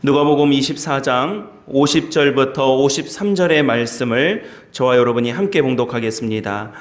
누가복음 24장 50절부터 53절의 말씀을 저와 여러분이 함께 봉독하겠습니다.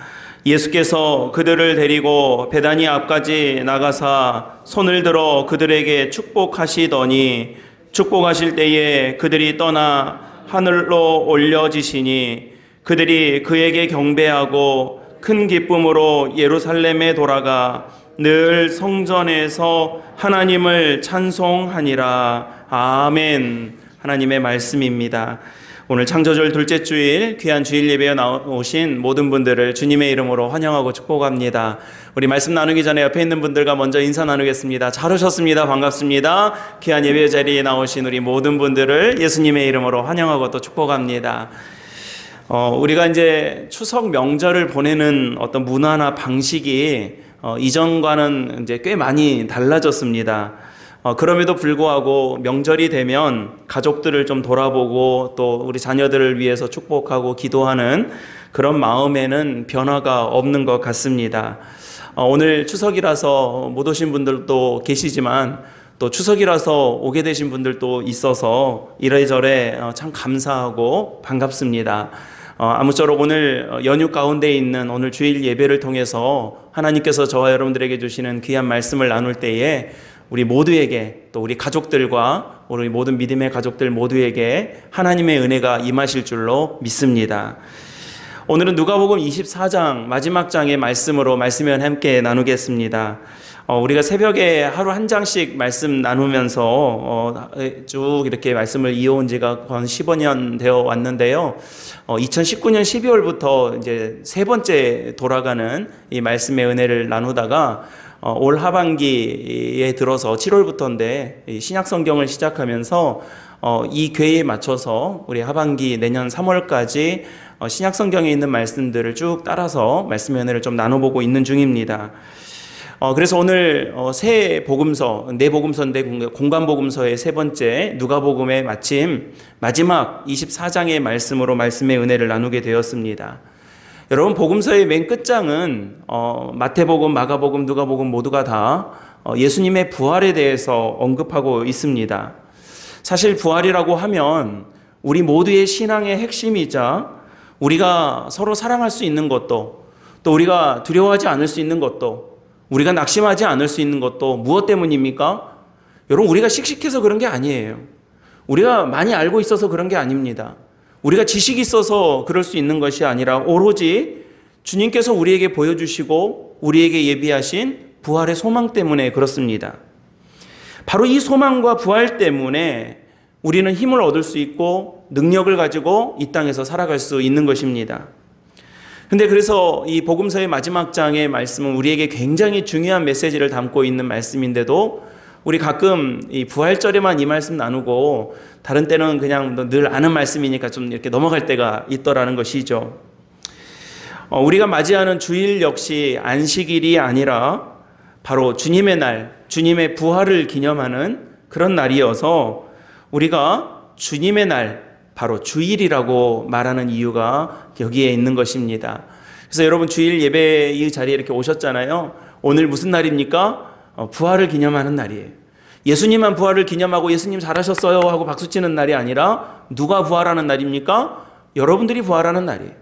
예수께서 그들을 데리고 베다니 앞까지 나가사 손을 들어 그들에게 축복하시더니 축복하실 때에 그들이 떠나 하늘로 올려지시니 그들이 그에게 경배하고 큰 기쁨으로 예루살렘에 돌아가 늘 성전에서 하나님을 찬송하니라. 아멘. 하나님의 말씀입니다. 오늘 창조절 둘째 주일 귀한 주일 예배에 나오신 모든 분들을 주님의 이름으로 환영하고 축복합니다. 우리 말씀 나누기 전에 옆에 있는 분들과 먼저 인사 나누겠습니다. 잘 오셨습니다. 반갑습니다. 귀한 예배 자리에 나오신 우리 모든 분들을 예수님의 이름으로 환영하고 또 축복합니다. 우리가 이제 추석 명절을 보내는 어떤 문화나 방식이 이전과는 이제 꽤 많이 달라졌습니다. 그럼에도 불구하고 명절이 되면 가족들을 좀 돌아보고 또 우리 자녀들을 위해서 축복하고 기도하는 그런 마음에는 변화가 없는 것 같습니다. 오늘 추석이라서 못 오신 분들도 계시지만 또 추석이라서 오게 되신 분들도 있어서 이래저래 참 감사하고 반갑습니다. 아무쪼록 오늘 연휴 가운데 있는 오늘 주일 예배를 통해서 하나님께서 저와 여러분들에게 주시는 귀한 말씀을 나눌 때에 우리 모두에게 또 우리 가족들과 우리 모든 믿음의 가족들 모두에게 하나님의 은혜가 임하실 줄로 믿습니다. 오늘은 누가복음 24장 마지막 장의 말씀을 함께 나누겠습니다. 우리가 새벽에 하루 한 장씩 말씀 나누면서 쭉 이렇게 말씀을 이어온 지가 거의 15년 되어 왔는데요. 2019년 12월부터 이제 세 번째 돌아가는 이 말씀의 은혜를 나누다가 올 하반기에 들어서 7월부터인데 신약 성경을 시작하면서 이 궤에 맞춰서 우리 하반기 내년 3월까지 신약 성경에 있는 말씀들을 쭉 따라서 말씀의 은혜를 좀 나눠보고 있는 중입니다. 그래서 오늘 새 복음서, 네 복음서인데 공간 복음서의 세 번째 누가복음의 마침 마지막 24장의 말씀으로 말씀의 은혜를 나누게 되었습니다. 여러분, 복음서의 맨 끝장은 마태복음, 마가복음, 누가복음 모두가 다 예수님의 부활에 대해서 언급하고 있습니다. 사실 부활이라고 하면 우리 모두의 신앙의 핵심이자 우리가 서로 사랑할 수 있는 것도 또 우리가 두려워하지 않을 수 있는 것도 우리가 낙심하지 않을 수 있는 것도 무엇 때문입니까? 여러분, 우리가 씩씩해서 그런 게 아니에요. 우리가 많이 알고 있어서 그런 게 아닙니다. 우리가 지식이 있어서 그럴 수 있는 것이 아니라 오로지 주님께서 우리에게 보여주시고 우리에게 예비하신 부활의 소망 때문에 그렇습니다. 바로 이 소망과 부활 때문에 우리는 힘을 얻을 수 있고 능력을 가지고 이 땅에서 살아갈 수 있는 것입니다. 근데 그래서 이 복음서의 마지막 장의 말씀은 우리에게 굉장히 중요한 메시지를 담고 있는 말씀인데도 우리 가끔 이 부활절에만 이 말씀 나누고 다른 때는 그냥 늘 아는 말씀이니까 좀 이렇게 넘어갈 때가 있더라는 것이죠. 우리가 맞이하는 주일 역시 안식일이 아니라 바로 주님의 날, 주님의 부활을 기념하는 그런 날이어서 우리가 주님의 날, 바로 주일이라고 말하는 이유가 여기에 있는 것입니다. 그래서 여러분 주일 예배의 자리에 이렇게 오셨잖아요. 오늘 무슨 날입니까? 부활을 기념하는 날이에요. 예수님만 부활을 기념하고 예수님 잘하셨어요 하고 박수치는 날이 아니라 누가 부활하는 날입니까? 여러분들이 부활하는 날이에요.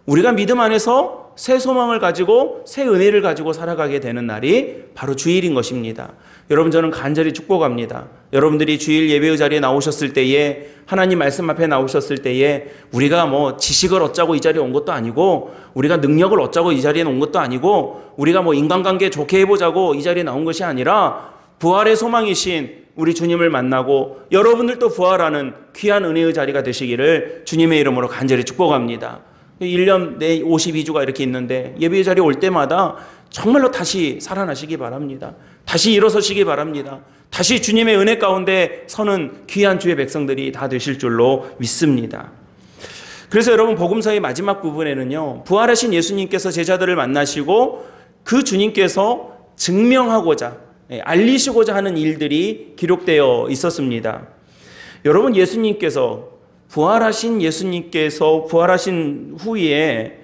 우리가 믿음 안에서 새 소망을 가지고 새 은혜를 가지고 살아가게 되는 날이 바로 주일인 것입니다. 여러분, 저는 간절히 축복합니다. 여러분들이 주일 예배의 자리에 나오셨을 때에 하나님 말씀 앞에 나오셨을 때에 우리가 뭐 지식을 얻자고 이 자리에 온 것도 아니고 우리가 능력을 얻자고 이 자리에 온 것도 아니고 우리가 뭐 인간관계 좋게 해보자고 이 자리에 나온 것이 아니라 부활의 소망이신 우리 주님을 만나고 여러분들도 부활하는 귀한 은혜의 자리가 되시기를 주님의 이름으로 간절히 축복합니다. 1년 내 52주가 이렇게 있는데 예배의 자리에 올 때마다 정말로 다시 살아나시기 바랍니다. 다시 일어서시기 바랍니다. 다시 주님의 은혜 가운데 서는 귀한 주의 백성들이 다 되실 줄로 믿습니다. 그래서 여러분, 복음서의 마지막 부분에는요, 부활하신 예수님께서 제자들을 만나시고 그 주님께서 증명하고자 알리시고자 하는 일들이 기록되어 있었습니다. 여러분, 부활하신 예수님께서 부활하신 후에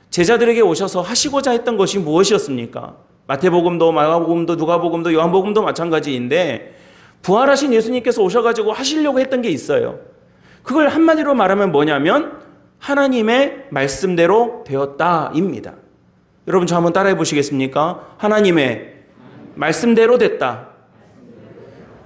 제자들에게 오셔서 하시고자 했던 것이 무엇이었습니까? 마태복음도 마가복음도 누가복음도 요한복음도 마찬가지인데 부활하신 예수님께서 오셔가지고 하시려고 했던 게 있어요. 그걸 한마디로 말하면 뭐냐면 하나님의 말씀대로 되었다입니다. 여러분 저 한번 따라해 보시겠습니까? 하나님의 말씀대로 됐다.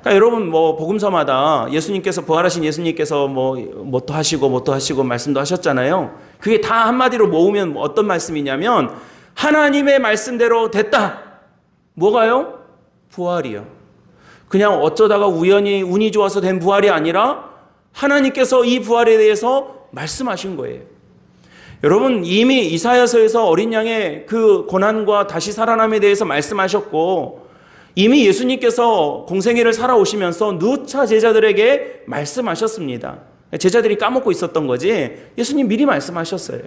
그러니까 여러분 뭐 복음서마다 예수님께서 부활하신 예수님께서 뭐도 하시고 말씀도 하셨잖아요. 그게 다 한마디로 모으면 어떤 말씀이냐면 하나님의 말씀대로 됐다. 뭐가요? 부활이요. 그냥 어쩌다가 우연히 운이 좋아서 된 부활이 아니라 하나님께서 이 부활에 대해서 말씀하신 거예요. 여러분 이미 이사야서에서 어린 양의 그 고난과 다시 살아남에 대해서 말씀하셨고 이미 예수님께서 공생애를 살아오시면서 누차 제자들에게 말씀하셨습니다. 제자들이 까먹고 있었던 거지 예수님 미리 말씀하셨어요.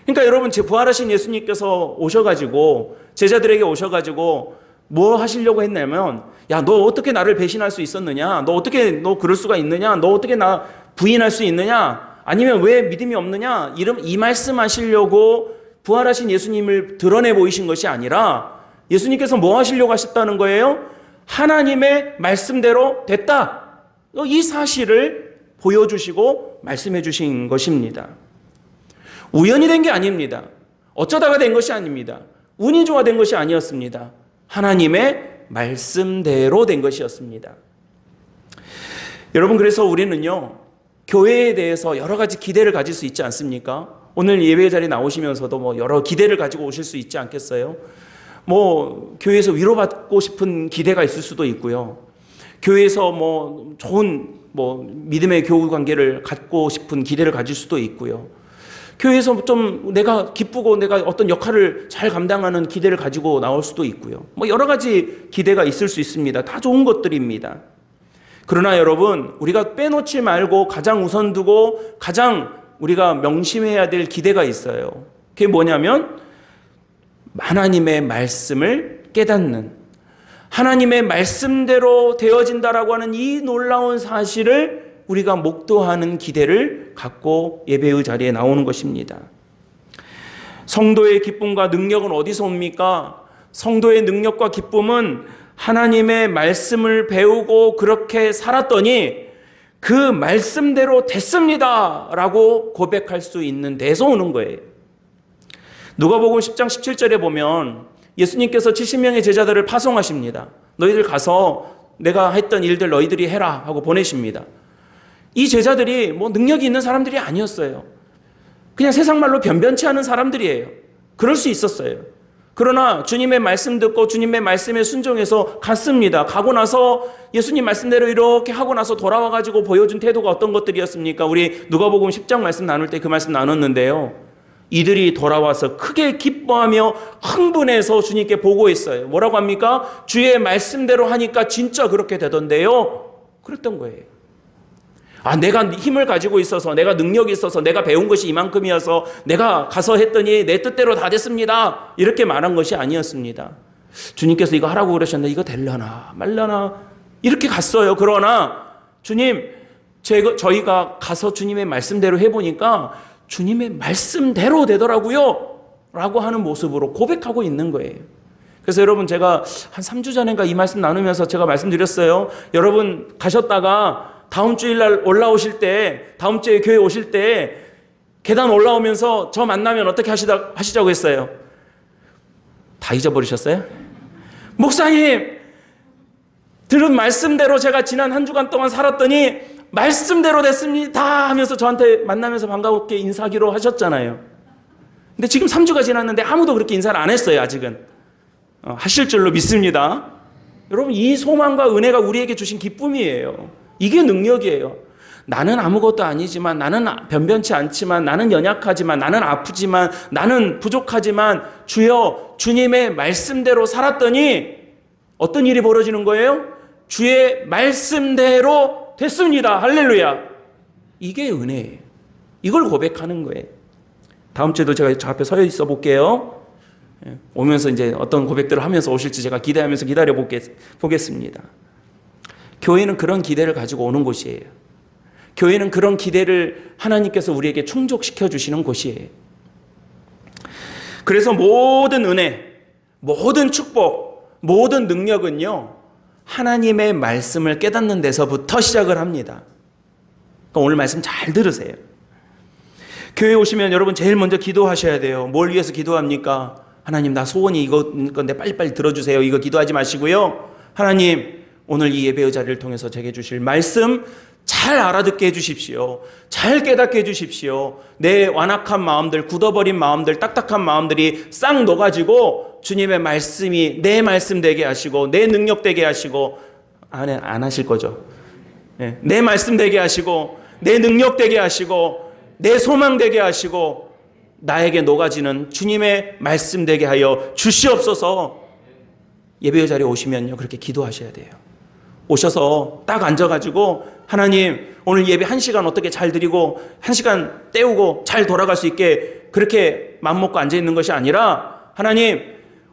그러니까 여러분 제 부활하신 예수님께서 오셔가지고 제자들에게 오셔가지고 뭐 하시려고 했냐면 야 너 어떻게 나를 배신할 수 있었느냐, 너 어떻게 너 그럴 수가 있느냐, 너 어떻게 나 부인할 수 있느냐, 아니면 왜 믿음이 없느냐, 이 말씀하시려고 부활하신 예수님을 드러내 보이신 것이 아니라 예수님께서 뭐 하시려고 하셨다는 거예요? 하나님의 말씀대로 됐다. 이 사실을 보여주시고 말씀해 주신 것입니다. 우연히 된 게 아닙니다. 어쩌다가 된 것이 아닙니다. 운이 좋아 된 것이 아니었습니다. 하나님의 말씀대로 된 것이었습니다. 여러분 그래서 우리는요 교회에 대해서 여러 가지 기대를 가질 수 있지 않습니까? 오늘 예배 자리에 나오시면서도 여러 기대를 가지고 오실 수 있지 않겠어요? 교회에서 위로받고 싶은 기대가 있을 수도 있고요. 교회에서 좋은 믿음의 교우 관계를 갖고 싶은 기대를 가질 수도 있고요. 교회에서 좀 내가 기쁘고 내가 어떤 역할을 잘 감당하는 기대를 가지고 나올 수도 있고요. 여러 가지 기대가 있을 수 있습니다. 다 좋은 것들입니다. 그러나 여러분, 우리가 빼놓지 말고 가장 우선 두고 가장 우리가 명심해야 될 기대가 있어요. 그게 뭐냐면 하나님의 말씀을 깨닫는, 하나님의 말씀대로 되어진다라고 하는 이 놀라운 사실을 우리가 목도하는 기대를 갖고 예배의 자리에 나오는 것입니다. 성도의 기쁨과 능력은 어디서 옵니까? 성도의 능력과 기쁨은 하나님의 말씀을 배우고 그렇게 살았더니 그 말씀대로 됐습니다 라고 고백할 수 있는 데서 오는 거예요. 누가복음 10장 17절에 보면 예수님께서 70명의 제자들을 파송하십니다. 너희들 가서 내가 했던 일들 너희들이 해라 하고 보내십니다. 이 제자들이 능력이 있는 사람들이 아니었어요. 그냥 세상 말로 변변치 않은 사람들이에요. 그럴 수 있었어요. 그러나 주님의 말씀 듣고 주님의 말씀에 순종해서 갔습니다. 가고 나서 예수님 말씀대로 이렇게 하고 나서 돌아와가지고 보여준 태도가 어떤 것들이었습니까? 우리 누가복음 10장 말씀 나눌 때 그 말씀 나눴는데요. 이들이 돌아와서 크게 기뻐하며 흥분해서 주님께 보고했어요. 뭐라고 합니까? 주의 말씀대로 하니까 진짜 그렇게 되던데요. 그랬던 거예요. 내가 힘을 가지고 있어서, 내가 능력이 있어서, 내가 배운 것이 이만큼이어서 내가 가서 했더니 내 뜻대로 다 됐습니다. 이렇게 말한 것이 아니었습니다. 주님께서 이거 하라고 그러셨는데 이거 될려나 말려나 이렇게 갔어요. 그러나 주님, 저희가 가서 주님의 말씀대로 해보니까 주님의 말씀대로 되더라고요 라고 하는 모습으로 고백하고 있는 거예요. 그래서 여러분 제가 한 3주 전인가 이 말씀 나누면서 제가 말씀드렸어요. 여러분 가셨다가 다음 주일날 올라오실 때, 다음 주에 교회 오실 때 계단 올라오면서 저 만나면 어떻게 하시자고 했어요? 다 잊어버리셨어요? 목사님, 들은 말씀대로 제가 지난 한 주간 동안 살았더니 말씀대로 됐습니다 하면서 저한테 만나면서 반갑게 인사하기로 하셨잖아요. 근데 지금 3주가 지났는데 아무도 그렇게 인사를 안 했어요. 아직은. 하실 줄로 믿습니다. 여러분 이 소망과 은혜가 우리에게 주신 기쁨이에요. 이게 능력이에요. 나는 아무것도 아니지만, 나는 변변치 않지만, 나는 연약하지만, 나는 아프지만, 나는 부족하지만 주여 주님의 말씀대로 살았더니 어떤 일이 벌어지는 거예요? 주의 말씀대로 됐습니다. 할렐루야. 이게 은혜예요. 이걸 고백하는 거예요. 다음 주에도 제가 저 앞에 서 있어 볼게요. 오면서 이제 어떤 고백들을 하면서 오실지 제가 기대하면서 기다려 보겠습니다. 교회는 그런 기대를 가지고 오는 곳이에요. 교회는 그런 기대를 하나님께서 우리에게 충족시켜 주시는 곳이에요. 그래서 모든 은혜, 모든 축복, 모든 능력은요, 하나님의 말씀을 깨닫는 데서부터 시작을 합니다. 그러니까 오늘 말씀 잘 들으세요. 교회 오시면 여러분 제일 먼저 기도하셔야 돼요. 뭘 위해서 기도합니까? 하나님, 나 소원이 이건데 빨리빨리 들어주세요. 이거 기도하지 마시고요. 하나님, 오늘 이 예배의 자리를 통해서 제게 주실 말씀 잘 알아듣게 해주십시오. 잘 깨닫게 해주십시오. 내 완악한 마음들, 굳어버린 마음들, 딱딱한 마음들이 싹 녹아지고 주님의 말씀이 내 말씀 되게 하시고 내 능력 되게 하시고, 안 하실 거죠. 네. 내 말씀 되게 하시고 내 능력 되게 하시고 내 소망 되게 하시고 나에게 녹아지는 주님의 말씀 되게 하여 주시옵소서. 예배의 자리에 오시면요, 그렇게 기도하셔야 돼요. 오셔서 딱 앉아가지고 하나님, 오늘 예배 1시간 어떻게 잘 드리고 1시간 때우고 잘 돌아갈 수 있게 그렇게 맘먹고 앉아있는 것이 아니라, 하나님,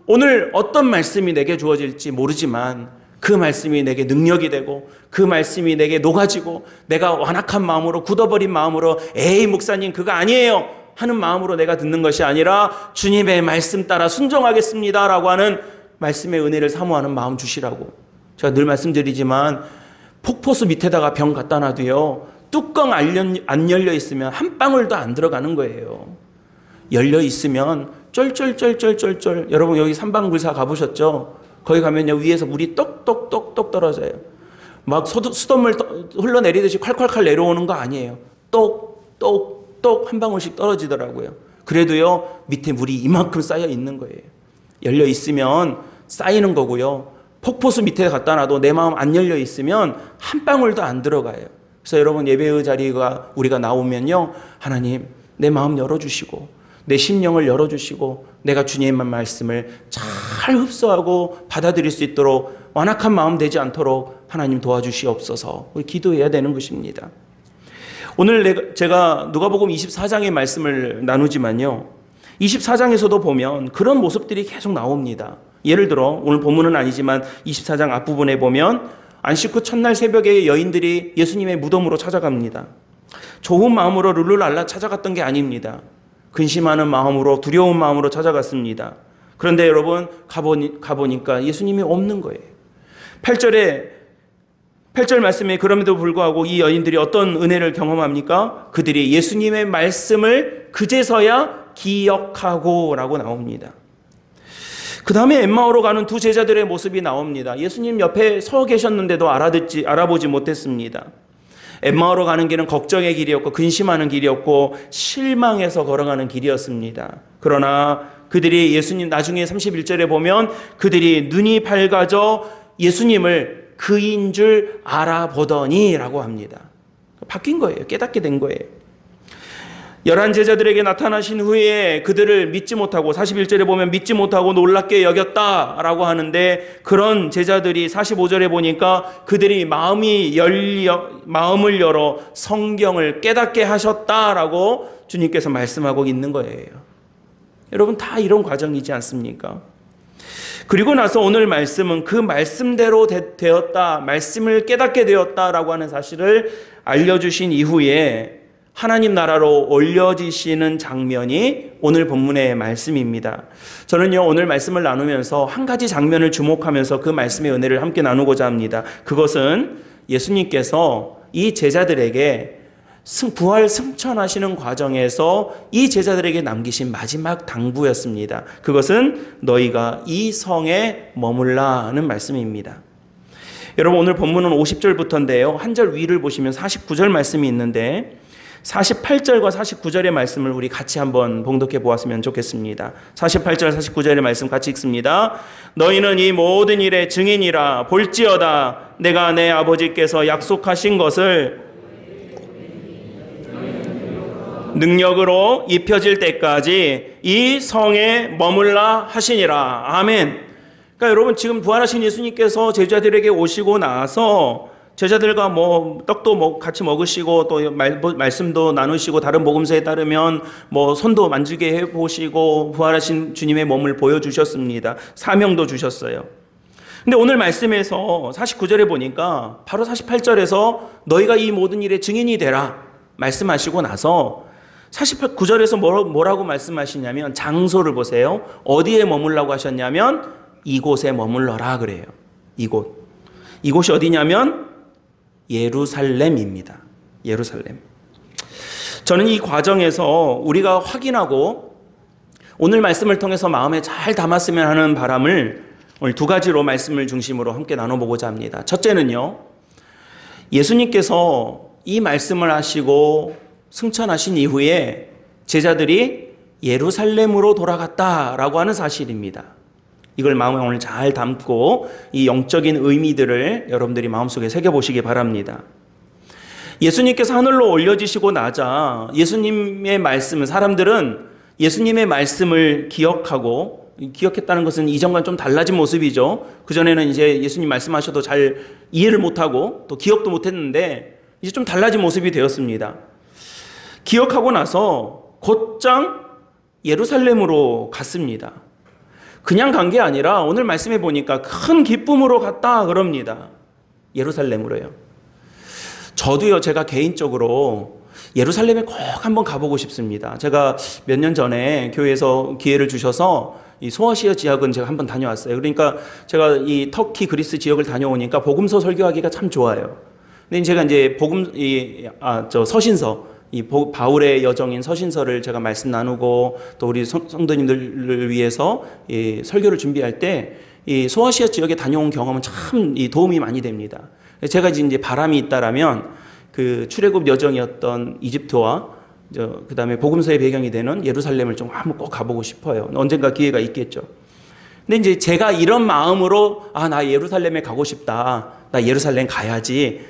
오늘 어떤 말씀이 내게 주어질지 모르지만 그 말씀이 내게 능력이 되고 그 말씀이 내게 녹아지고 내가 완악한 마음으로, 굳어버린 마음으로 에이 목사님 그거 아니에요 하는 마음으로 내가 듣는 것이 아니라 주님의 말씀 따라 순종하겠습니다 라고 하는 말씀의 은혜를 사모하는 마음 주시라고. 제가 늘 말씀드리지만 폭포수 밑에다가 병 갖다 놔도요, 뚜껑 안 열려 있으면 한 방울도 안 들어가는 거예요. 열려 있으면 쫄쫄쫄쫄쫄쫄. 여러분 여기 삼방불사 가보셨죠? 거기 가면요, 위에서 물이 똑똑똑똑 떨어져요. 막 수돗물 흘러내리듯이 콸콸콸 내려오는 거 아니에요. 똑똑똑 한 방울씩 떨어지더라고요. 그래도요, 밑에 물이 이만큼 쌓여 있는 거예요. 열려 있으면 쌓이는 거고요. 폭포수 밑에 갖다 놔도 내 마음 안 열려 있으면 한 방울도 안 들어가요. 그래서 여러분 예배의 자리가 우리가 나오면요, 하나님 내 마음 열어주시고 내 심령을 열어주시고 내가 주님의 말씀을 잘 흡수하고 받아들일 수 있도록 완악한 마음 되지 않도록 하나님 도와주시옵소서. 우리 기도해야 되는 것입니다. 오늘 제가 누가복음 24장의 말씀을 나누지만요, 24장에서도 보면 그런 모습들이 계속 나옵니다. 예를 들어 오늘 본문은 아니지만 24장 앞부분에 보면 안식 후 첫날 새벽에 여인들이 예수님의 무덤으로 찾아갑니다. 좋은 마음으로 룰루랄라 찾아갔던 게 아닙니다. 근심하는 마음으로, 두려운 마음으로 찾아갔습니다. 그런데 여러분 가보니까 예수님이 없는 거예요. 8절 말씀에 그럼에도 불구하고 이 여인들이 어떤 은혜를 경험합니까? 그들이 예수님의 말씀을 그제서야 기억하고 라고 나옵니다. 그 다음에 엠마오로 가는 두 제자들의 모습이 나옵니다. 예수님 옆에 서 계셨는데도 알아보지 못했습니다. 엠마오로 가는 길은 걱정의 길이었고 근심하는 길이었고 실망해서 걸어가는 길이었습니다. 그러나 그들이 예수님, 나중에 31절에 보면 그들이 눈이 밝아져 예수님을 그인 줄 알아보더니 라고 합니다. 바뀐 거예요. 깨닫게 된 거예요. 11 제자들에게 나타나신 후에 그들을 믿지 못하고, 41절에 보면 믿지 못하고 놀랍게 여겼다라고 하는데, 그런 제자들이 45절에 보니까 그들이 마음을 열어 성경을 깨닫게 하셨다라고 주님께서 말씀하고 있는 거예요. 여러분 다 이런 과정이지 않습니까? 그리고 나서 오늘 말씀은 그 말씀대로 되었다, 말씀을 깨닫게 되었다라고 하는 사실을 알려주신 이후에 하나님 나라로 올려지시는 장면이 오늘 본문의 말씀입니다. 저는요, 오늘 말씀을 나누면서 한 가지 장면을 주목하면서 그 말씀의 은혜를 함께 나누고자 합니다. 그것은 예수님께서 이 제자들에게 부활 승천하시는 과정에서 이 제자들에게 남기신 마지막 당부였습니다. 그것은 너희가 이 성에 머물라 하는 말씀입니다. 여러분 오늘 본문은 50절부터인데요. 한 절 위를 보시면 49절 말씀이 있는데 48절과 49절의 말씀을 우리 같이 한번 봉독해 보았으면 좋겠습니다. 48절 49절의 말씀 같이 읽습니다. 너희는 이 모든 일의 증인이라. 볼지어다 내가 내 아버지께서 약속하신 것을 능력으로 입혀질 때까지 이 성에 머물라 하시니라. 아멘. 그러니까 여러분 지금 부활하신 예수님께서 제자들에게 오시고 나서 제자들과 떡도 같이 먹으시고 또 말씀도 나누시고 다른 복음서에 따르면 손도 만지게 해보시고 부활하신 주님의 몸을 보여주셨습니다. 사명도 주셨어요. 근데 오늘 말씀에서 49절에 보니까 바로 48절에서 너희가 이 모든 일의 증인이 되라 말씀하시고 나서 49절에서 뭐라고 말씀하시냐면 장소를 보세요. 어디에 머물라고 하셨냐면 이곳에 머물러라 그래요. 이곳. 이곳이 어디냐면 예루살렘입니다. 예루살렘. 저는 이 과정에서 우리가 확인하고 오늘 말씀을 통해서 마음에 잘 담았으면 하는 바람을 오늘 두 가지로 말씀을 중심으로 함께 나눠보고자 합니다. 첫째는요, 예수님께서 이 말씀을 하시고 승천하신 이후에 제자들이 예루살렘으로 돌아갔다라고 하는 사실입니다. 이걸 마음에 오늘 잘 담고 이 영적인 의미들을 여러분들이 마음속에 새겨보시기 바랍니다. 예수님께서 하늘로 올려지시고 나자 예수님의 말씀은, 사람들은 예수님의 말씀을 기억했다는 것은 이전과 좀 달라진 모습이죠. 그전에는 이제 예수님 말씀하셔도 잘 이해를 못하고 또 기억도 못했는데 이제 좀 달라진 모습이 되었습니다. 기억하고 나서 곧장 예루살렘으로 갔습니다. 그냥 간 게 아니라 오늘 말씀해 보니까 큰 기쁨으로 갔다 그럽니다. 예루살렘으로요. 저도요, 제가 개인적으로 예루살렘에 꼭 한번 가보고 싶습니다. 제가 몇 년 전에 교회에서 기회를 주셔서 이 소아시아 지역은 제가 한번 다녀왔어요. 그러니까 제가 이 터키, 그리스 지역을 다녀오니까 복음서 설교하기가 참 좋아요. 근데 제가 이제 서신서, 바울의 여정인 서신서를 제가 말씀 나누고 또 우리 성도님들을 위해서 이 설교를 준비할 때 이 소아시아 지역에 다녀온 경험은 참 도움이 많이 됩니다. 제가 이제 바람이 있다라면 그 출애굽 여정이었던 이집트와 그 다음에 복음서의 배경이 되는 예루살렘을 좀 한번 꼭 가보고 싶어요. 언젠가 기회가 있겠죠. 근데 이제 제가 이런 마음으로 나 예루살렘에 가고 싶다, 나 예루살렘 가야지,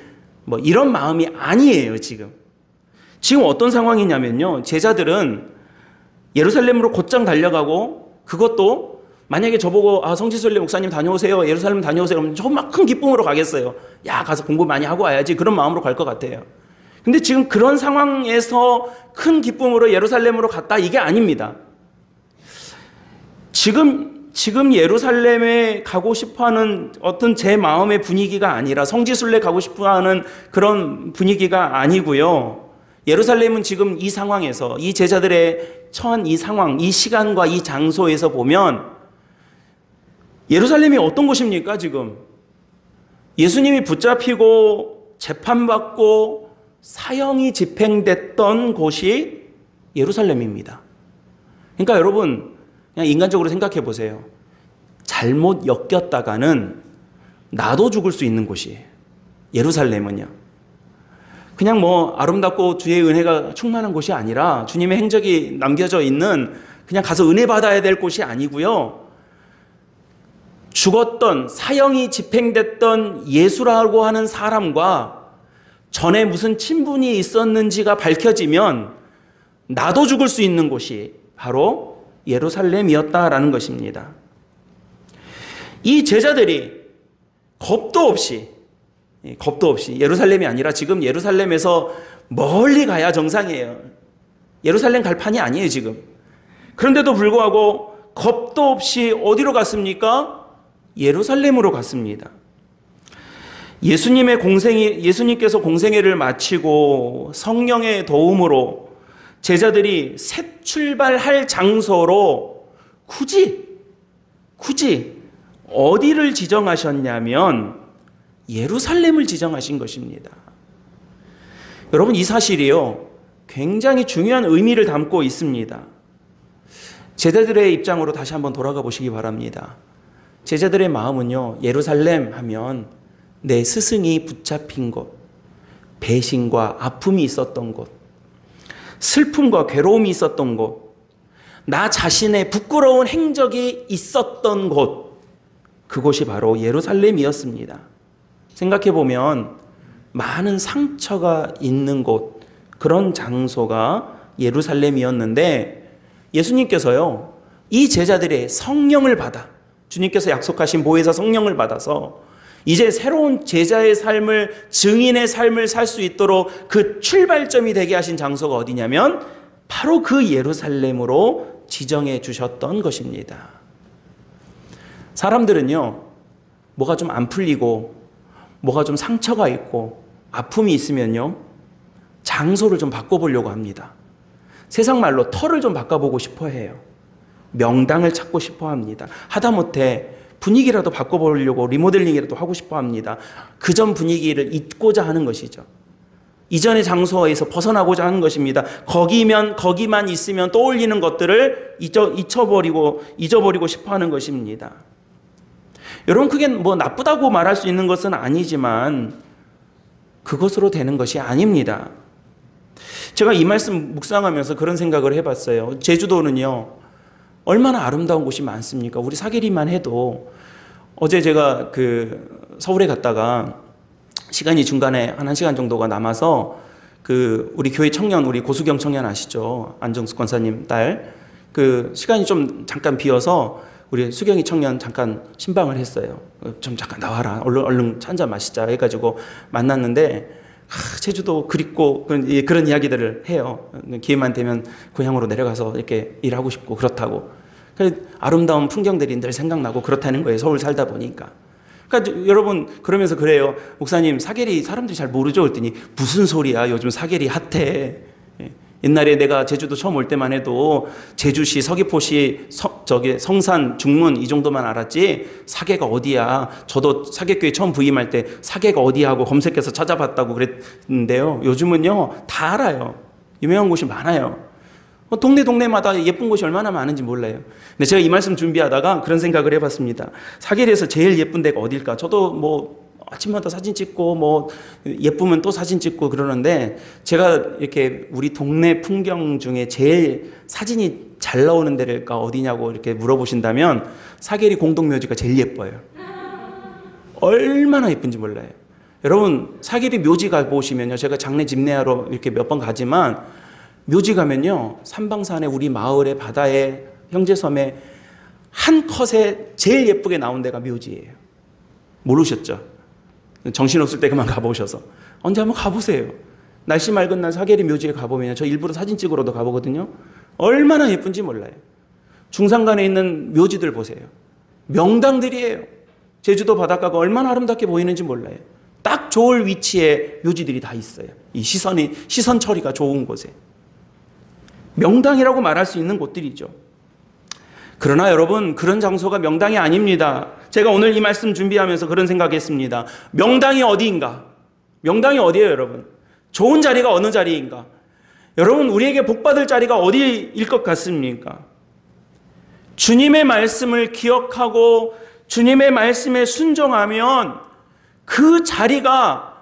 뭐 이런 마음이 아니에요. 지금 어떤 상황이냐면요, 제자들은 예루살렘으로 곧장 달려가고, 그것도 만약에 저보고 성지순례 목사님 다녀오세요, 예루살렘 다녀오세요 그러면 정말 큰 기쁨으로 가겠어요. 야, 가서 공부 많이 하고 와야지, 그런 마음으로 갈 것 같아요. 근데 지금 그런 상황에서 큰 기쁨으로 예루살렘으로 갔다, 이게 아닙니다. 지금 예루살렘에 가고 싶어하는 어떤 제 마음의 분위기가 아니라 성지순례 가고 싶어하는 그런 분위기가 아니고요. 예루살렘은 지금 이 상황에서, 이 제자들의 처한 이 상황, 이 시간과 이 장소에서 보면 예루살렘이 어떤 곳입니까? 지금 예수님이 붙잡히고 재판받고 사형이 집행됐던 곳이 예루살렘입니다. 그러니까 여러분, 그냥 인간적으로 생각해 보세요. 잘못 엮였다가는 나도 죽을 수 있는 곳이에요. 예루살렘은요. 그냥 아름답고 주의 은혜가 충만한 곳이 아니라, 주님의 행적이 남겨져 있는, 그냥 가서 은혜 받아야 될 곳이 아니고요. 죽었던, 사형이 집행됐던 예수라고 하는 사람과 전에 무슨 친분이 있었는지가 밝혀지면 나도 죽을 수 있는 곳이 바로 예루살렘이었다라는 것입니다. 이 제자들이 겁도 없이 예루살렘이 아니라 지금 예루살렘에서 멀리 가야 정상이에요. 예루살렘 갈 판이 아니에요, 지금. 그런데도 불구하고 겁도 없이 어디로 갔습니까? 예루살렘으로 갔습니다. 예수님께서 공생애를 마치고 성령의 도움으로 제자들이 새 출발할 장소로 굳이 어디를 지정하셨냐면 예루살렘을 지정하신 것입니다. 여러분, 이 사실이요, 굉장히 중요한 의미를 담고 있습니다. 제자들의 입장으로 다시 한번 돌아가 보시기 바랍니다. 제자들의 마음은요, 예루살렘 하면 내 스승이 붙잡힌 곳, 배신과 아픔이 있었던 곳, 슬픔과 괴로움이 있었던 곳, 나 자신의 부끄러운 행적이 있었던 곳, 그곳이 바로 예루살렘이었습니다. 생각해보면 많은 상처가 있는 곳, 그런 장소가 예루살렘이었는데, 예수님께서요, 이 제자들의 성령을 받아, 주님께서 약속하신 보혜사 성령을 받아서 이제 새로운 제자의 삶을, 증인의 삶을 살 수 있도록 그 출발점이 되게 하신 장소가 어디냐면 바로 그 예루살렘으로 지정해 주셨던 것입니다. 사람들은요, 뭐가 좀 안 풀리고 뭐가 좀 상처가 있고 아픔이 있으면요, 장소를 좀 바꿔보려고 합니다. 세상 말로 털을 좀 바꿔보고 싶어 해요. 명당을 찾고 싶어 합니다. 하다못해 분위기라도 바꿔보려고 리모델링이라도 하고 싶어 합니다. 그전 분위기를 잊고자 하는 것이죠. 이전의 장소에서 벗어나고자 하는 것입니다. 거기만 있으면 떠올리는 것들을 잊어버리고 싶어 하는 것입니다. 여러분, 그게 뭐 나쁘다고 말할 수 있는 것은 아니지만 그것으로 되는 것이 아닙니다. 제가 이 말씀 묵상하면서 그런 생각을 해봤어요. 제주도는요, 얼마나 아름다운 곳이 많습니까? 우리 사계리만 해도 어제 제가 서울에 갔다가 시간이 중간에 한 1시간 정도가 남아서 우리 교회 청년, 우리 고수경 청년 아시죠? 안정숙 권사님 딸. 시간이 좀 잠깐 비어서 우리 수경이 청년 잠깐 신방을 했어요. 좀 잠깐 나와라. 얼른 차 한잔 마시자 해가지고 만났는데, 제주도 그립고 그런 이야기들을 해요. 기회만 되면 고향으로 내려가서 이렇게 일하고 싶고 그렇다고. 아름다운 풍경들이 늘 생각나고 그렇다는 거예요. 서울 살다 보니까. 그러니까 여러분, 그러면서 그래요. 목사님, 사계리 사람들이 잘 모르죠? 그랬더니 무슨 소리야. 요즘 사계리 핫해. 옛날에 내가 제주도 처음 올 때만 해도 제주시, 서귀포시, 성산, 중문 이 정도만 알았지 사계가 어디야. 저도 사계교회 처음 부임할 때 사계가 어디야 하고 검색해서 찾아봤다고 그랬는데요. 요즘은요 다 알아요. 유명한 곳이 많아요. 동네마다 예쁜 곳이 얼마나 많은지 몰라요. 근데 제가 이 말씀 준비하다가 그런 생각을 해봤습니다. 사계리에서 제일 예쁜 데가 어딜까? 저도 뭐 아침마다 사진 찍고 뭐 예쁘면 또 사진 찍고 그러는데, 제가 이렇게 우리 동네 풍경 중에 제일 사진이 잘 나오는 데가 어디냐고 이렇게 물어보신다면 사계리 공동묘지가 제일 예뻐요. 얼마나 예쁜지 몰라요. 여러분, 사계리 묘지 가보시면요, 제가 장례 집례하러 이렇게 몇 번 가지만 묘지 가면요, 삼방산에 우리 마을에 바다에 형제섬에 한 컷에 제일 예쁘게 나온 데가 묘지예요. 모르셨죠? 정신없을 때 그만 가보셔서 언제 한번 가보세요. 날씨 맑은 날 사계리 묘지에 가보면, 저 일부러 사진 찍으러도 가보거든요. 얼마나 예쁜지 몰라요. 중산간에 있는 묘지들 보세요. 명당들이에요. 제주도 바닷가가 얼마나 아름답게 보이는지 몰라요. 딱 좋을 위치에 묘지들이 다 있어요. 이 시선 처리가 좋은 곳에. 명당이라고 말할 수 있는 곳들이죠. 그러나 여러분, 그런 장소가 명당이 아닙니다. 제가 오늘 이 말씀 준비하면서 그런 생각했습니다. 명당이 어디인가? 명당이 어디예요, 여러분? 좋은 자리가 어느 자리인가? 여러분, 우리에게 복받을 자리가 어디일 것 같습니까? 주님의 말씀을 기억하고 주님의 말씀에 순종하면 그 자리가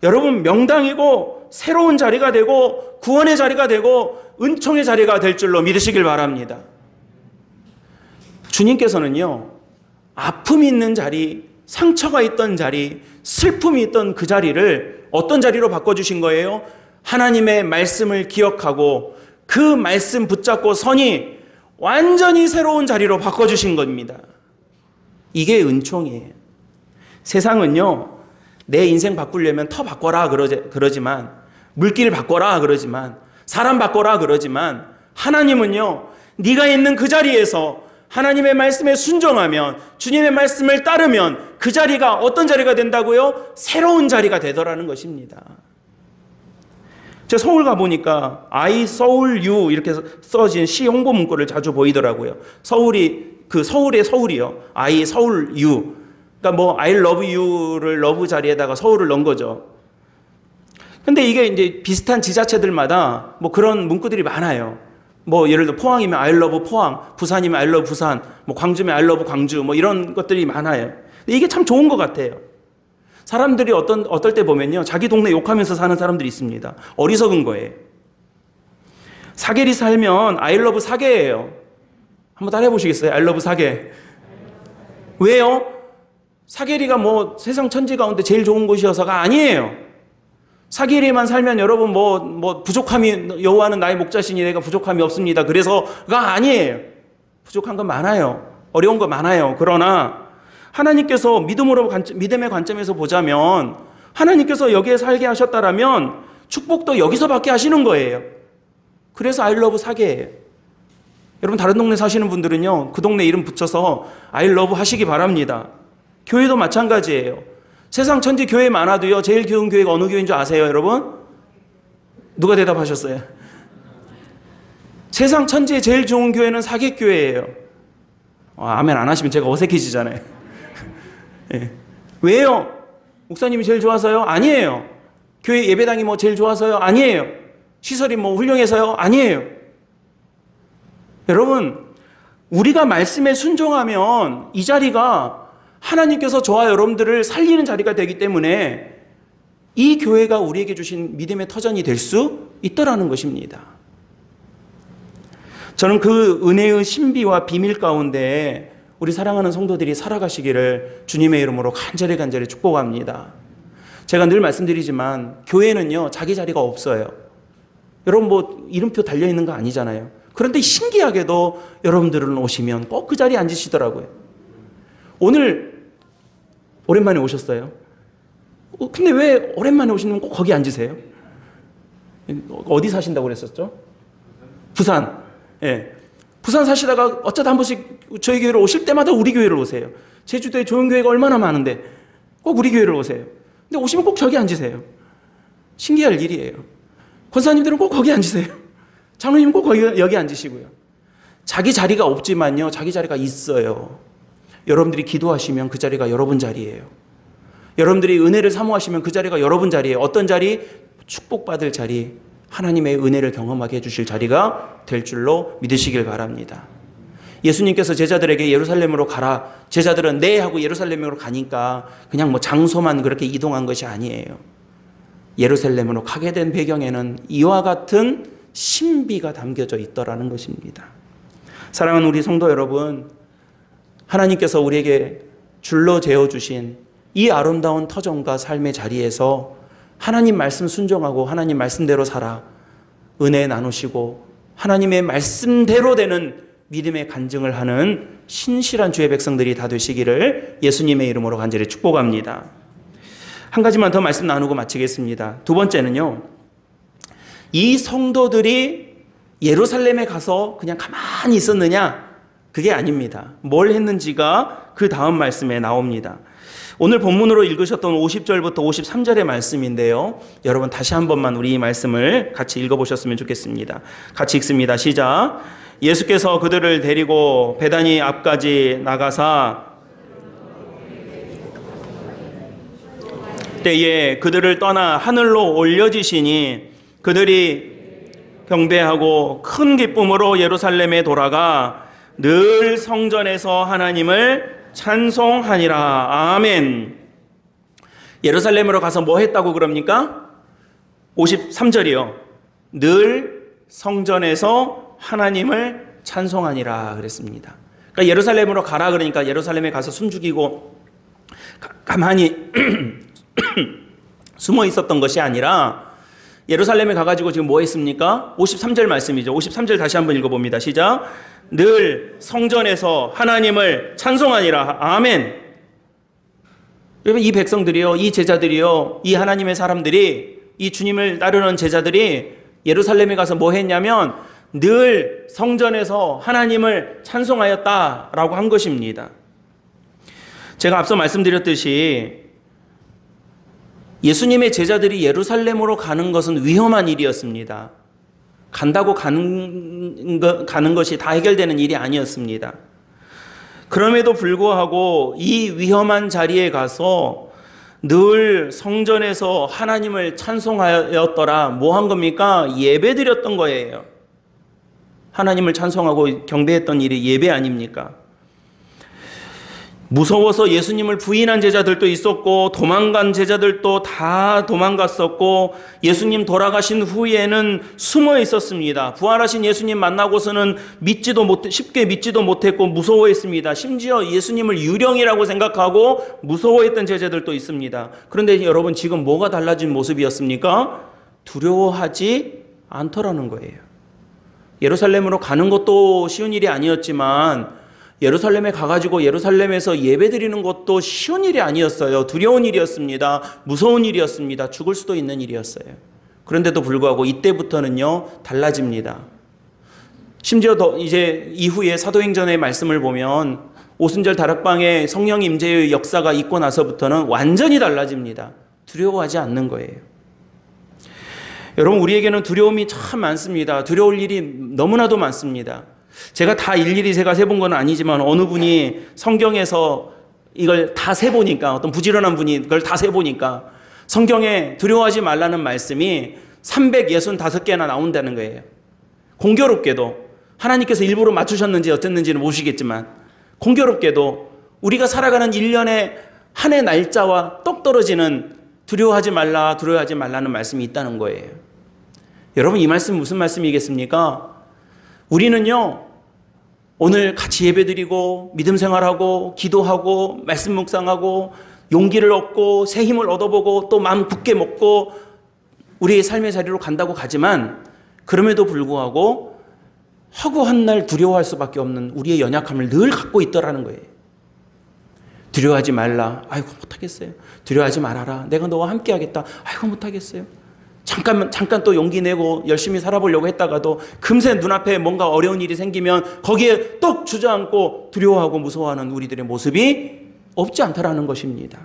여러분 명당이고 새로운 자리가 되고 구원의 자리가 되고 은총의 자리가 될 줄로 믿으시길 바랍니다. 주님께서는요, 아픔이 있는 자리, 상처가 있던 자리, 슬픔이 있던 그 자리를 어떤 자리로 바꿔주신 거예요? 하나님의 말씀을 기억하고 그 말씀 붙잡고 서니 완전히 새로운 자리로 바꿔주신 겁니다. 이게 은총이에요. 세상은요, 내 인생 바꾸려면 터 바꿔라 그러지만, 물길 바꿔라 그러지만, 사람 바꿔라 그러지만, 하나님은요, 네가 있는 그 자리에서 하나님의 말씀에 순종하면, 주님의 말씀을 따르면 그 자리가 어떤 자리가 된다고요? 새로운 자리가 되더라는 것입니다. 제가 서울 가보니까 I soul you 이렇게 써진 시 홍보 문구를 자주 보이더라고요. 서울의 서울이요. I soul you. 그러니까 뭐 I love you를 러브 자리에다가 서울을 넣은 거죠. 근데 이게 이제 비슷한 지자체들마다 뭐 그런 문구들이 많아요. 뭐 예를 들어 포항이면 I love 포항, 부산이면 I love 부산, 뭐 광주면 I love 광주, 뭐 이런 것들이 많아요. 근데 이게 참 좋은 것 같아요. 사람들이 어떨 때 보면요, 자기 동네 욕하면서 사는 사람들이 있습니다. 어리석은 거예요. 사계리 살면 I love 사계예요. 한번 따라해 보시겠어요? I love 사계. 왜요? 사계리가 뭐 세상 천지 가운데 제일 좋은 곳이어서가 아니에요. 사계리에만 살면 여러분 뭐 부족함이, 여호와는 나의 목자시니 내가 부족함이 없습니다. 그래서가 아니에요. 부족한 건 많아요. 어려운 거 많아요. 그러나 하나님께서 믿음의 관점에서 보자면, 하나님께서 여기에 살게 하셨다라면 축복도 여기서 받게 하시는 거예요. 그래서 I love 사계예요. 여러분, 다른 동네 사시는 분들은요, 그 동네 이름 붙여서 I love 하시기 바랍니다. 교회도 마찬가지예요. 세상 천지 교회 많아도요, 제일 좋은 교회가 어느 교회인 줄 아세요, 여러분? 누가 대답하셨어요? 세상 천지에 제일 좋은 교회는 사계교회예요. 아멘 안 하시면 제가 어색해지잖아요. 예. 왜요? 목사님이 제일 좋아서요? 아니에요. 교회 예배당이 뭐 제일 좋아서요? 아니에요. 시설이 뭐 훌륭해서요? 아니에요. 여러분, 우리가 말씀에 순종하면 이 자리가 하나님께서 저와 여러분들을 살리는 자리가 되기 때문에 이 교회가 우리에게 주신 믿음의 터전이 될 수 있더라는 것입니다. 저는 그 은혜의 신비와 비밀 가운데 우리 사랑하는 성도들이 살아가시기를 주님의 이름으로 간절히 축복합니다. 제가 늘 말씀드리지만 교회는요, 자기 자리가 없어요. 여러분 뭐 이름표 달려있는 거 아니잖아요. 그런데 신기하게도 여러분들은 오시면 꼭 그 자리에 앉으시더라고요. 오늘 오랜만에 오셨어요. 근데 왜 오랜만에 오시면 꼭 거기 앉으세요? 어디 사신다고 그랬었죠? 부산. 예. 부산 사시다가 어쩌다 한 번씩 저희 교회로 오실 때마다 우리 교회를 오세요. 제주도에 좋은 교회가 얼마나 많은데 꼭 우리 교회를 오세요. 근데 오시면 꼭 저기 앉으세요. 신기할 일이에요. 권사님들은 꼭 거기 앉으세요. 장로님은 꼭 여기 앉으시고요. 자기 자리가 없지만요, 자기 자리가 있어요. 여러분들이 기도하시면 그 자리가 여러분 자리예요. 여러분들이 은혜를 사모하시면 그 자리가 여러분 자리예요. 어떤 자리? 축복받을 자리, 하나님의 은혜를 경험하게 해주실 자리가 될 줄로 믿으시길 바랍니다. 예수님께서 제자들에게 예루살렘으로 가라. 제자들은 네 하고 예루살렘으로 가니까 그냥 뭐 장소만 그렇게 이동한 것이 아니에요. 예루살렘으로 가게 된 배경에는 이와 같은 신비가 담겨져 있더라는 것입니다. 사랑하는 우리 성도 여러분, 하나님께서 우리에게 줄로 재어주신 이 아름다운 터전과 삶의 자리에서 하나님 말씀 순종하고 하나님 말씀대로 살아 은혜 나누시고 하나님의 말씀대로 되는 믿음의 간증을 하는 신실한 주의 백성들이 다 되시기를 예수님의 이름으로 간절히 축복합니다. 한 가지만 더 말씀 나누고 마치겠습니다. 두 번째는요, 이 성도들이 예루살렘에 가서 그냥 가만히 있었느냐? 그게 아닙니다. 뭘 했는지가 그 다음 말씀에 나옵니다. 오늘 본문으로 읽으셨던 50절부터 53절의 말씀인데요. 여러분 다시 한 번만 우리 이 말씀을 같이 읽어보셨으면 좋겠습니다. 같이 읽습니다. 시작. 예수께서 그들을 데리고 베다니 앞까지 나가사 때에 그들을 떠나 하늘로 올려지시니 그들이 경배하고 큰 기쁨으로 예루살렘에 돌아가 늘 성전에서 하나님을 찬송하니라. 아멘. 예루살렘으로 가서 뭐 했다고 그럽니까? 53절이요. 늘 성전에서 하나님을 찬송하니라 그랬습니다. 그러니까 예루살렘으로 가라 그러니까 예루살렘에 가서 숨죽이고 가만히 숨어 있었던 것이 아니라 예루살렘에 가가지고 지금 뭐 했습니까? 53절 말씀이죠. 53절 다시 한번 읽어봅니다. 시작. 늘 성전에서 하나님을 찬송하니라. 아멘. 여러분 이 백성들이요, 이 제자들이요, 이 하나님의 사람들이, 이 주님을 따르는 제자들이 예루살렘에 가서 뭐 했냐면 늘 성전에서 하나님을 찬송하였다라고 한 것입니다. 제가 앞서 말씀드렸듯이 예수님의 제자들이 예루살렘으로 가는 것은 위험한 일이었습니다. 간다고 가는 것이 다 해결되는 일이 아니었습니다. 그럼에도 불구하고 이 위험한 자리에 가서 늘 성전에서 하나님을 찬송하였더라. 뭐 한 겁니까? 예배 드렸던 거예요. 하나님을 찬송하고 경배했던 일이 예배 아닙니까? 무서워서 예수님을 부인한 제자들도 있었고 도망간 제자들도 다 도망갔었고 예수님 돌아가신 후에는 숨어 있었습니다. 부활하신 예수님 만나고서는 쉽게 믿지도 못했고 무서워했습니다. 심지어 예수님을 유령이라고 생각하고 무서워했던 제자들도 있습니다. 그런데 여러분 지금 뭐가 달라진 모습이었습니까? 두려워하지 않더라는 거예요. 예루살렘으로 가는 것도 쉬운 일이 아니었지만 예루살렘에 가가지고 예루살렘에서 예배드리는 것도 쉬운 일이 아니었어요. 두려운 일이었습니다. 무서운 일이었습니다. 죽을 수도 있는 일이었어요. 그런데도 불구하고 이때부터는요 달라집니다. 심지어 이제 이후에 사도행전의 말씀을 보면 오순절 다락방에 성령 임재의 역사가 있고 나서부터는 완전히 달라집니다. 두려워하지 않는 거예요. 여러분 우리에게는 두려움이 참 많습니다. 두려울 일이 너무나도 많습니다. 제가 다 일일이 제가 세본 건 아니지만 어느 분이 성경에서 이걸 다 세보니까, 어떤 부지런한 분이 그걸 다 세보니까 성경에 두려워하지 말라는 말씀이 365개나 나온다는 거예요. 공교롭게도 하나님께서 일부러 맞추셨는지 어땠는지는 모르시겠지만 공교롭게도 우리가 살아가는 1년의 한 해 날짜와 똑 떨어지는 두려워하지 말라는 말씀이 있다는 거예요. 여러분, 이 말씀 무슨 말씀이겠습니까? 우리는요, 오늘 같이 예배드리고 믿음 생활하고 기도하고 말씀 묵상하고 용기를 얻고 새 힘을 얻어보고 또 마음 굳게 먹고 우리의 삶의 자리로 간다고 가지만, 그럼에도 불구하고 허구한 날 두려워할 수밖에 없는 우리의 연약함을 늘 갖고 있더라는 거예요. 두려워하지 말라. 아이고 못하겠어요. 두려워하지 말아라. 내가 너와 함께 하겠다. 아이고 못하겠어요. 잠깐 또 용기 내고 열심히 살아보려고 했다가도 금세 눈앞에 뭔가 어려운 일이 생기면 거기에 똑 주저앉고 두려워하고 무서워하는 우리들의 모습이 없지 않다라는 것입니다.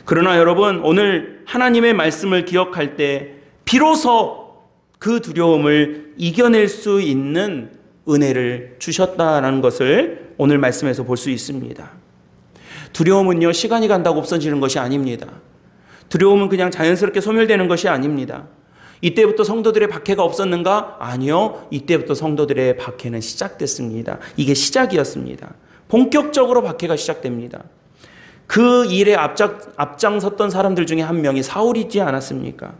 그러나 여러분, 오늘 하나님의 말씀을 기억할 때 비로소 그 두려움을 이겨낼 수 있는 은혜를 주셨다는 것을 오늘 말씀에서 볼 수 있습니다. 두려움은요, 시간이 간다고 없어지는 것이 아닙니다. 두려움은 그냥 자연스럽게 소멸되는 것이 아닙니다. 이때부터 성도들의 박해가 없었는가? 아니요. 이때부터 성도들의 박해는 시작됐습니다. 이게 시작이었습니다. 본격적으로 박해가 시작됩니다. 그 일에 앞장섰던 사람들 중에 한 명이 사울이지 않았습니까?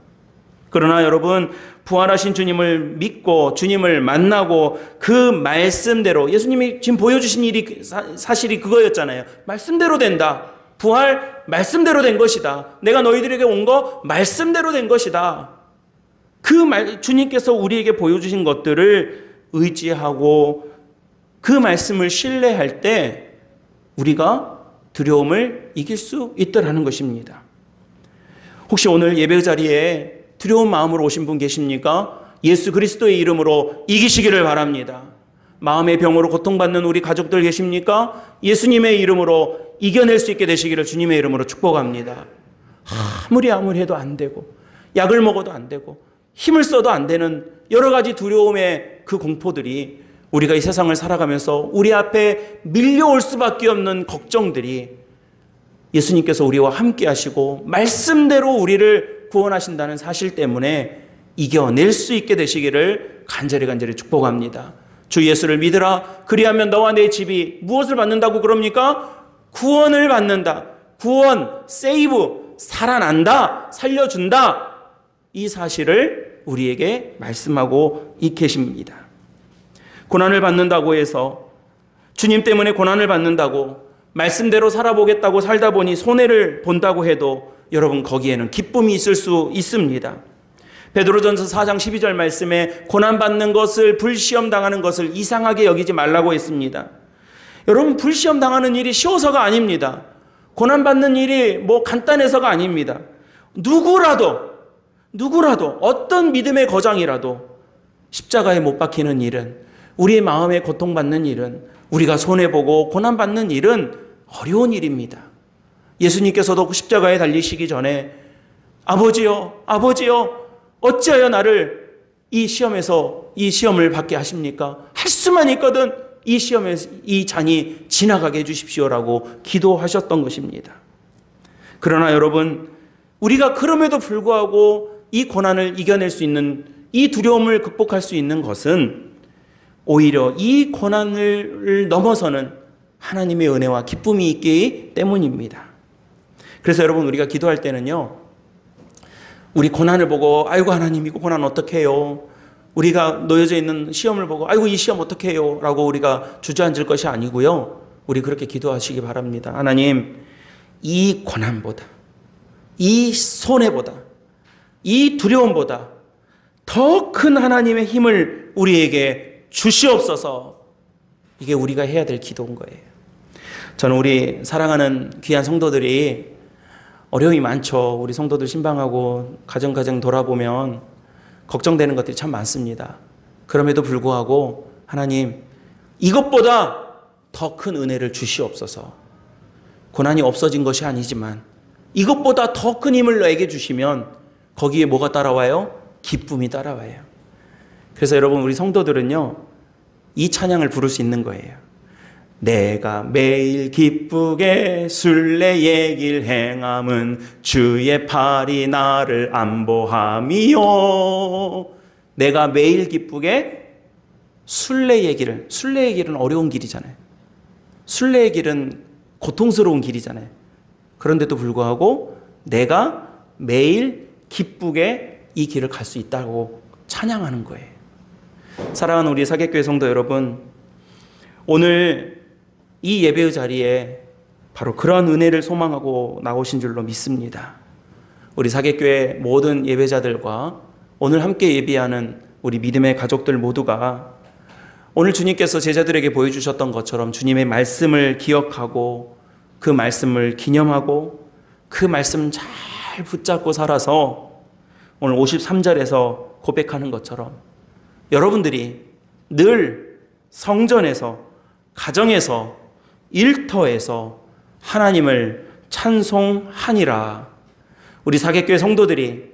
그러나 여러분, 부활하신 주님을 믿고 주님을 만나고 그 말씀대로, 예수님이 지금 보여주신 일이 사실이 그거였잖아요. 말씀대로 된다. 부활 말씀대로 된 것이다. 내가 너희들에게 온 거 말씀대로 된 것이다. 주님께서 우리에게 보여주신 것들을 의지하고 그 말씀을 신뢰할 때 우리가 두려움을 이길 수 있다라는 것입니다. 혹시 오늘 예배 자리에 두려운 마음으로 오신 분 계십니까? 예수 그리스도의 이름으로 이기시기를 바랍니다. 마음의 병으로 고통받는 우리 가족들 계십니까? 예수님의 이름으로 이겨낼 수 있게 되시기를 주님의 이름으로 축복합니다. 아무리 해도 안 되고 약을 먹어도 안 되고 힘을 써도 안 되는 여러 가지 두려움의 그 공포들이, 우리가 이 세상을 살아가면서 우리 앞에 밀려올 수밖에 없는 걱정들이 예수님께서 우리와 함께 하시고 말씀대로 우리를 구원하신다는 사실 때문에 이겨낼 수 있게 되시기를 간절히 축복합니다. 주 예수를 믿으라. 그리하면 너와 내 집이 무엇을 받는다고 그럽니까? 구원을 받는다. 구원, 세이브, 살아난다, 살려준다. 이 사실을 우리에게 말씀하고 계십니다. 고난을 받는다고 해서, 주님 때문에 고난을 받는다고 말씀대로 살아보겠다고 살다 보니 손해를 본다고 해도 여러분, 거기에는 기쁨이 있을 수 있습니다. 베드로전서 4장 12절 말씀에 고난받는 것을, 불시험 당하는 것을 이상하게 여기지 말라고 했습니다. 여러분, 불시험 당하는 일이 쉬워서가 아닙니다. 고난받는 일이 간단해서가 아닙니다. 누구라도 어떤 믿음의 거장이라도 십자가에 못 박히는 일은, 우리의 마음에 고통받는 일은, 우리가 손해보고 고난받는 일은 어려운 일입니다. 예수님께서도 십자가에 달리시기 전에 아버지여 어찌하여 나를 이 시험을 받게 하십니까? 할 수만 있거든 이 잔이 지나가게 해주십시오라고 기도하셨던 것입니다. 그러나 여러분, 우리가 그럼에도 불구하고 이 고난을 이겨낼 수 있는, 이 두려움을 극복할 수 있는 것은 오히려 이 고난을 넘어서는 하나님의 은혜와 기쁨이 있기 때문입니다. 그래서 여러분, 우리가 기도할 때는요, 우리 고난을 보고 아이고 하나님 이거 고난 어떻게 해요? 우리가 놓여져 있는 시험을 보고 아이고 이 시험 어떻게 해요? 라고 우리가 주저앉을 것이 아니고요, 우리 그렇게 기도하시기 바랍니다. 하나님, 이 고난보다, 이 손해보다, 이 두려움보다 더 큰 하나님의 힘을 우리에게 주시옵소서. 이게 우리가 해야 될 기도인 거예요. 저는 우리 사랑하는 귀한 성도들이 어려움이 많죠. 우리 성도들 신방하고 가정 돌아보면 걱정되는 것들이 참 많습니다. 그럼에도 불구하고 하나님, 이것보다 더 큰 은혜를 주시옵소서. 고난이 없어진 것이 아니지만 이것보다 더 큰 힘을 너에게 주시면 거기에 뭐가 따라와요? 기쁨이 따라와요. 그래서 여러분, 우리 성도들은요, 이 찬양을 부를 수 있는 거예요. 내가 매일 기쁘게 순례의 길 행함은 주의 팔이 나를 안보함이요. 내가 매일 기쁘게 순례의 길은 어려운 길이잖아요. 순례의 길은 고통스러운 길이잖아요. 그런데도 불구하고 내가 매일 기쁘게 이 길을 갈 수 있다고 찬양하는 거예요. 사랑하는 우리 사객교회 성도 여러분, 오늘 이 예배의 자리에 바로 그런 은혜를 소망하고 나오신 줄로 믿습니다. 우리 사객교회 모든 예배자들과 오늘 함께 예배하는 우리 믿음의 가족들 모두가 오늘 주님께서 제자들에게 보여주셨던 것처럼 주님의 말씀을 기억하고 그 말씀을 기념하고 그 말씀 잘 붙잡고 살아서 오늘 53절에서 고백하는 것처럼 여러분들이 늘 성전에서, 가정에서, 일터에서 하나님을 찬송하니라. 우리 사객교회 성도들이,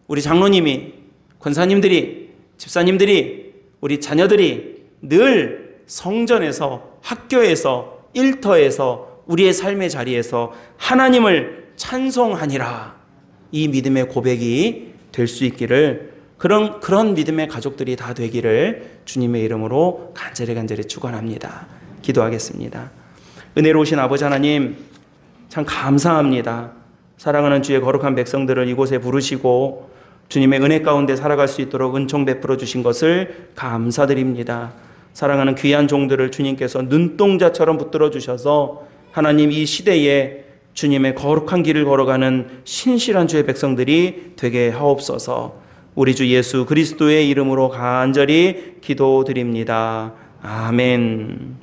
우리 장로님이, 권사님들이, 집사님들이, 우리 자녀들이 늘 성전에서, 학교에서, 일터에서, 우리의 삶의 자리에서 하나님을 찬송하니라. 이 믿음의 고백이 될 수 있기를, 그런 믿음의 가족들이 다 되기를 주님의 이름으로 간절히 축원합니다. 기도하겠습니다. 은혜로우신 아버지 하나님, 참 감사합니다. 사랑하는 주의 거룩한 백성들을 이곳에 부르시고 주님의 은혜 가운데 살아갈 수 있도록 은총 베풀어 주신 것을 감사드립니다. 사랑하는 귀한 종들을 주님께서 눈동자처럼 붙들어 주셔서 하나님 이 시대에 주님의 거룩한 길을 걸어가는 신실한 주의 백성들이 되게 하옵소서. 우리 주 예수 그리스도의 이름으로 간절히 기도드립니다. 아멘.